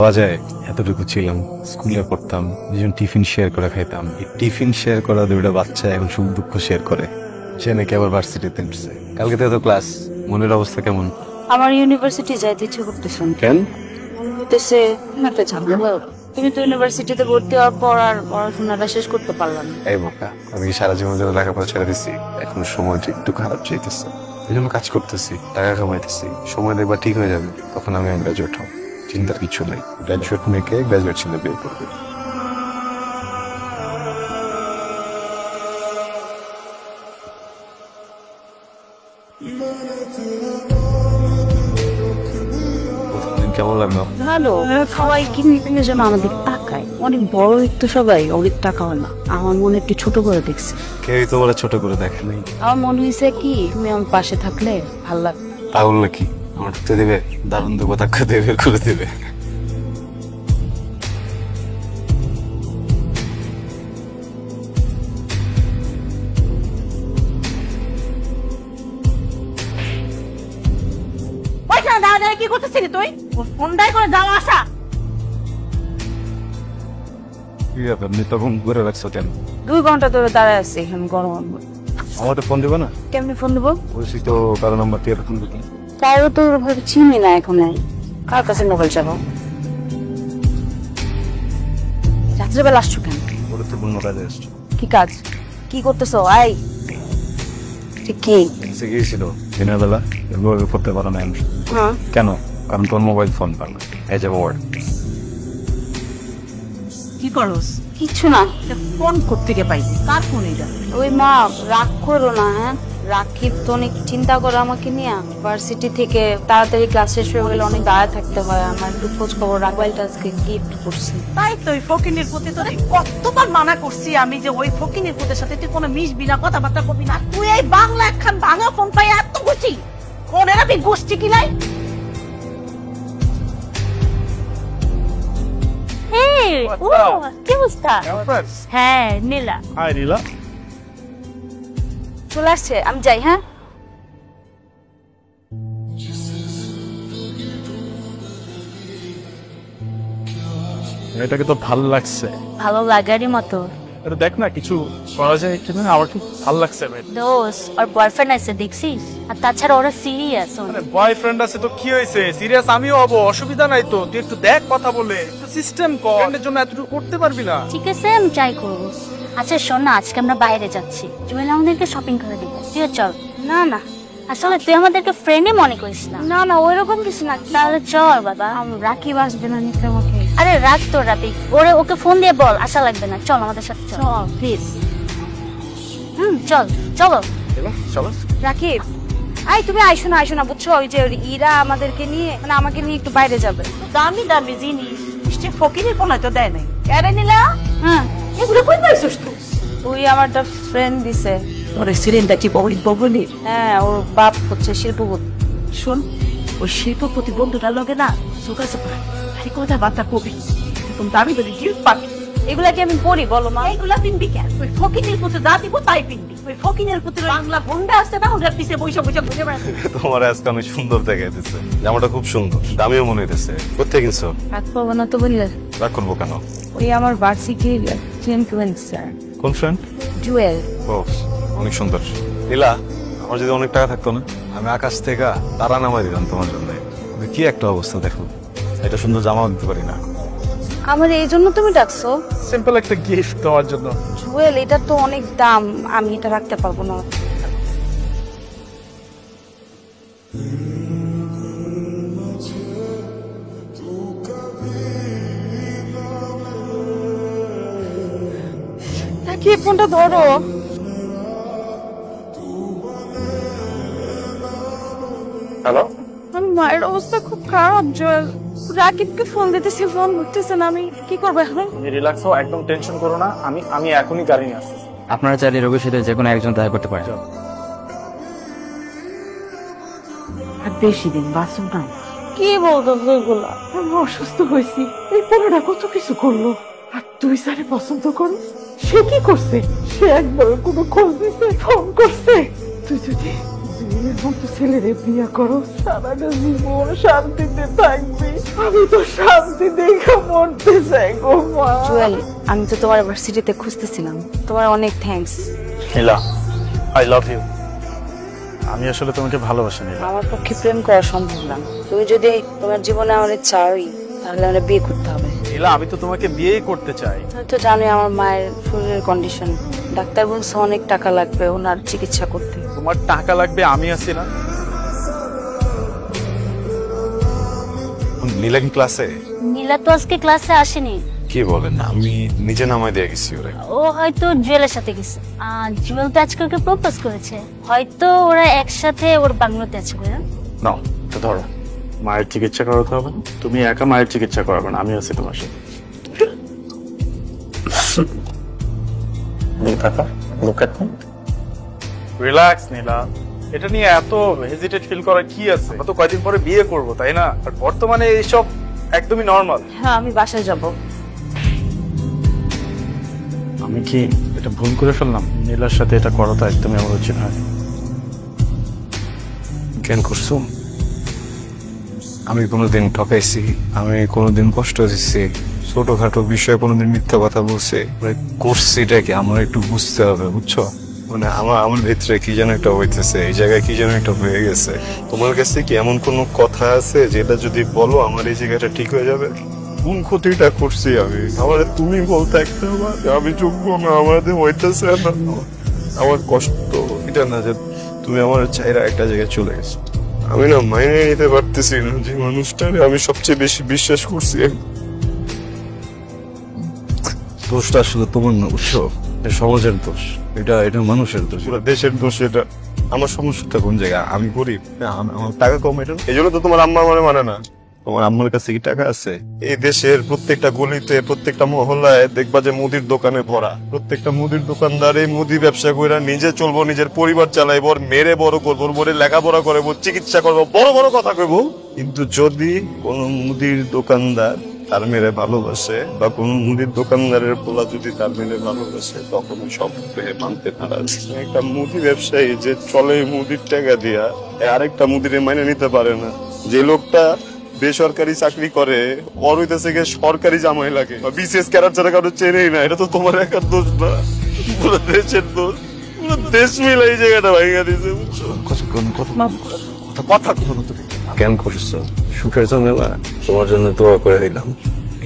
বাজায় এতটুকু ছিলাম, স্কুলে পড়তাম, দুজন টিফিন শেয়ার করে খাইতাম। এই টিফিন শেয়ার করা দুইটা বাচ্চা এখন সুখ দুঃখ শেয়ার করে। সে নাকি আবার ভার্সিটিতে উঠছে। কালকে থেকে তো ক্লাস। মনের অবস্থা কেমন? আমার ইউনিভার্সিটি যাইতে ইচ্ছে করতেছে। কেন? হইতেছে একটা ঝামেলা। তুমি তো ইউনিভার্সিটিতে ভর্তি হওয়ার পর আর পড়াশোনাটা শেষ করতে পারলাম না। এই বোকা, আমি কি সারা জীবন ধরে লেখাপড়া ছেড়ে দিচ্ছি? এখন সময়টা একটু খারাপ চাইতেছে, এই জন্য কাজ করতেছি, টাকা কামাইতেছি। সময় দেখবা ঠিক হয়ে যাবে, তখন আমি গ্রাজুয়েট হব। চিন্তার কিছু নাই। গ্রাজুয়েট মেয়েকে গ্রাজুয়েট ছেলে বিয়ে করবে। কেমন লাগলো? ভালো। সবাই কিনে যেন আমাদের টাকায় অনেক বড় একটু, সবাই অনেক টাকা হয় না। আমার মনে একটু ছোট করে দেখছে। কেউই তোমার ছোট করে দেখে নাই। আমার মনে হয়েছে কি তুমি আমার পাশে থাকলে ভাল লাগবে। পাগল নাকি? আমার ঢুকতে দেবে? দারুণ দেবো, ধাক্কা দিয়ে বের করে দেবে। কি করতেছিলি তুই? ফোনটাই করে যাওয়া আসা। কি ব্যাপার, আপনি তখন ঘুরে রাখছো কেন? 2 ঘন্টা ধরে দাঁড়ায় আছি এখানে গরম। আমাকে ফোন দেবো না? কেমনি ফোন দেবো? বলছি তো কারো নাম্বার দিয়ে ফোন দিতে। কারো তো ওভাবে চিনি না এখন। কার কাছে মোবাইল চাবো? রাত্রেবেলা আসছো কেন? গুরুত্বপূর্ণ কাজে আসছো। কি কাজ? কি করতেছো? আই কি গিয়েছিল দিনের বেলা, এগুলো করতে পারো না। হ্যাঁ কেন? কারণ তোর মোবাইল ফোন পার না। এই যে ওয়ার্ড। কি করস? কিছু না। ফোন কোত্থেকে পাইলি? কার ফোন এটা? ওই মা, রাগ করো না। হ্যাঁ, রাকিব তো অনেক চিন্তা করে আমাকে নিয়ে। ভার্সিটি থেকে তাড়াতাড়ি ক্লাস শেষ হয়ে গেলে অনেক দাঁড়ায় থাকতে হয়। আমার একটু খোঁজ খবর মোবাইলটা আজকে গিফট করছি। তাই তো ওই ফকিনের প্রতি তোর কতবার মানা করছি আমি যে ওই ফকিনের প্রতির সাথে তুই কোনো মিশবি না, কথাবার্তা করবি না। তুই এই বাংলা একখান ভাঙা ফোন পাই এত খুশি। ফোনের আমি গোষ্ঠী কিলাই। কি অবস্থা? হ্যাঁ, নীলা। হাই নীলা। চলে আসছে, আমি যাই। হ্যাঁ, এটাকে তো ভালো লাগছে। ভালো লাগারই মতো। এটা দেখ না, কিছু করা যায় কিনা। আমার খুব ভালো লাগছে ভাই। দোস আর বয়ফ্রেন্ড আছে দেখছিস? আর তাছাড়া ওরা সিরিয়াস। মানে বয়ফ্রেন্ড আছে তো কি হয়েছে? সিরিয়াস আমিও হব, অসুবিধা নাই তো। তুই একটু দেখ, কথা বলে সিস্টেম কর। ফ্রেন্ডের জন্য এতটুকু করতে পারবি না? ঠিক আছে, আমি ট্রাই করবো। আচ্ছা শোন না, আজকে আমরা বাইরে যাচ্ছি, জুয়েল আমাদেরকে শপিং করে দিব। তুই চল। না না, আসলে তুই আমাদেরকে ফ্রেন্ডই মনে করিস না। না না, ওইরকম কিছু না। তাহলে চল বাবা। রাকিব আসবে না নিতে আমাকে। আরে রাখ তো রাকিব, ওকে ফোন দিয়ে বল আসা লাগবে না। চল আমাদের সাথে, চল প্লিজ। চল চলো চলো। রাকিব, তুমি আইসো না বুঝছো? ওই যে ইরা আমাদেরকে নিয়ে, মানে আমাকে নিয়ে একটু বাইরে যাবে। দামি দামি জিনিস নিশ্চয় ফকিনের কোনো তো দেয় নাই। কেন নিলা? হ্যাঁ, এগুলো কই পাইছিস তুই? তুই আমার একটা ফ্রেন্ড দিছে। ওরে সিলিন্ডার কি ববলি? হ্যাঁ, ওর বাপ হচ্ছে শিল্পপতি। শোন, ওই শিল্পপতি বন্ধুটার লগে না যোগাযোগ কর। আরে কথাবার্তা কবি, তুমি দামি দামি গিফট পাবি। এগুলা কি আমি পড়ি বলো মা? এইগুলা পিনবি কেন? ওই ফকিনের প্রতি যা দিব তাই পিনবি। ওই ফকিনের প্রতি বাংলা গুন্ডা আছে না, ওটার পিছে বৈশা বৈশা ঘুরে বেড়াচ্ছে। তোমার আজকে অনেক সুন্দর দেখাইতেছে। জামাটা খুব সুন্দর, দামিও মনে হইতেছে। কোথায় কিনছো? রাগ করবো না তো বললে? রাগ করবো কেন? ওই আমার ভার্সিটির ইনফ্লুয়েন্সার কোন ফ্রেন্ড? জুয়েল। ও, অনেক সুন্দর। নীলা, আমার যদি অনেক টাকা থাকতো না, আমি আকাশ থেকে তারা নামাই দিতাম তোমার জন্য। কি একটা অবস্থা দেখো, এটা সুন্দর জামাও দিতে পারি না। আমার এই জন্য তুমি ডাকছো? সিম্পল একটা গিফট দেওয়ার জন্য। জুয়েল, এটা তো অনেক দাম, আমি এটা রাখতে পারবো না। কি ফোনটা ধরো। হ্যালো, আমার মায়ের অবস্থা খুব খারাপ জুয়েল। রাকিবকে ফোন দিতেছি, ফোন উঠতেছে না। আমি কি করবো এখন? তুমি রিল্যাক্স হও, একদম টেনশন করো না। আমি এখনই গাড়ি নিয়ে আসছি। আপনারা চাইলে রোগীর সাথে যে কোনো একজন দেখা করতে পারেন। আর বেশি দিন বাঁচব না। কি বলতো এগুলা? আমি অসুস্থ হয়েছি, এই পোলাটা কত কিছু করলো। আর তুই যারে পছন্দ করিস সে কি করছে? সে একবার কোনো খোঁজ দিছে, ফোন করছে? তুই যদি ছেলেরে বিয়ে করো, সারাটা জীবন শান্তিতে থাকবি। আমি তো শান্তি দেখে মরতে চাই গো মা। জুয়েল, আমি তো তোমার ভার্সিটিতে খুঁজতেছিলাম। তোমার অনেক thanks. Nila, I love you. আমি আসলে তোমাকে ভালোবাসি নীলা। আমার পক্ষে প্রেম করা সম্ভব না। তুমি যদি তোমার জীবনে আমার চাই, তাহলে আমরা বিয়ে করতে হবে। নীলা, আমি তো তোমাকে বিয়েই করতে চাই। তুমি তো জানোই আমার মায়ের শরীরের কন্ডিশন। ডাক্তার বলছে অনেক টাকা লাগবে ওনার চিকিৎসা করতে। তোমার টাকা লাগবে, আমি আছি না? নীলা কি ক্লাসে? নীলা তো আজকে ক্লাসে আসেনি। কি বলেন, আমি নিজে নামাই দিয়ে গেছি ওরে। ও হয়তো জুয়েলের সাথে গেছে। জুয়েল তো আজকে ওকে প্রপোজ করেছে, হয়তো ওরা একসাথে ওর বাংলোতে আছে। নাও, তো ধরো। মায়ের চিকিৎসা করাতে হবে। তুমি একা মায়ের চিকিৎসা করাবে না, আমি আছি তোমার সাথে। রিল্যাক্স নীলা, এটা নিয়ে এত হেজিটেট ফিল করার কি আছে? আমরা তো কয়দিন পরে বিয়ে করব, তাই না? আর বর্তমানে এইসব একদমই নরমাল। হ্যাঁ, আমি বাসায় যাব। আমি কি এটা ভুল করে ফেললাম? নীলার সাথে এটা করা তো একদমই আমার উচিত হয়। কেন করছো? আমি কোনোদিন ঠকাইছি? আমি কোনোদিন কষ্ট দিচ্ছি? ছোটখাটো বিষয়ে কোনোদিন মিথ্যা কথা বলছে? করছি এটা কি আমার একটু বুঝতে হবে, বুঝছো? মানে আমার ভিতরে কি যেন একটা হইতেছে, এই জায়গায় কি যেন একটা হয়ে গেছে। তোমার কাছে কি এমন কোনো কথা আছে যেটা যদি বলো আমার এই জায়গাটা ঠিক হয়ে যাবে? কোন ক্ষতিটা করছি আমি? আমার তুমি বলতে একটা আমি যোগ্য না, আমাদের হইতেছে না। আমার কষ্ট এটা না যে তুমি আমার চাইরা একটা জায়গায় চলে গেছো। আমি না মাইনে নিতে পারতেছি না যে মানুষটারে আমি সবচেয়ে বেশি বিশ্বাস করছি। দোষটা আসলে তোমার না, বুঝছো? সমাজের দোষ, এটা মানুষের দোষ, পুরো দেশের দোষ। এটা আমার সমস্যাটা কোন জায়গায়? আমি গরিব, আমার টাকা কম, এটা এই জন্য তো তোমার আম্মা আমার মানে না। তোমার আম্মার কাছে কি টাকা আছে? এই দেশের প্রত্যেকটা গলিতে, প্রত্যেকটা মহল্লায় দেখবা যে মুদির দোকানে ভরা। প্রত্যেকটা মুদির দোকানদার এই মুদি ব্যবসা করে নিজে চলবো, নিজের পরিবার চালাইবো, মেরে বড় করবো, বড় লেখাপড়া করবো, চিকিৎসা করবো, বড় বড় কথা কইবো। কিন্তু যদি কোন মুদির দোকানদার তার মেরে ভালোবাসে বা কোন মুদির দোকানদারের পোলা যদি তার মেরে ভালোবাসে, তখন সব মানতে নারাজ। একটা মুদি ব্যবসায়ী যে চলে মুদির টাকা দিয়া, আরেকটা মুদিরে মাইনে নিতে পারে না। যে লোকটা বেসরকারি চাকরি করে, ওর হইতেছে গিয়ে সরকারি জামাই লাগে, বিসিএস ক্যাডার ছাড়া কারো চেনেই না। এটা তো তোমার একার দোষ না, পুরো দেশের দোষ। পুরো দেশ মিলে এই জায়গাটা ভাঙা দিয়েছে, বুঝছো? কথা কেন করছো? সুখের জন্য না, তোমার জন্য দোয়া করে দিলাম।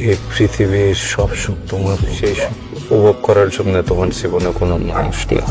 এই পৃথিবীর সব সুখ তোমার, সেই সুখ উপভোগ করার জন্য তোমার জীবনে কোনো মানুষ না।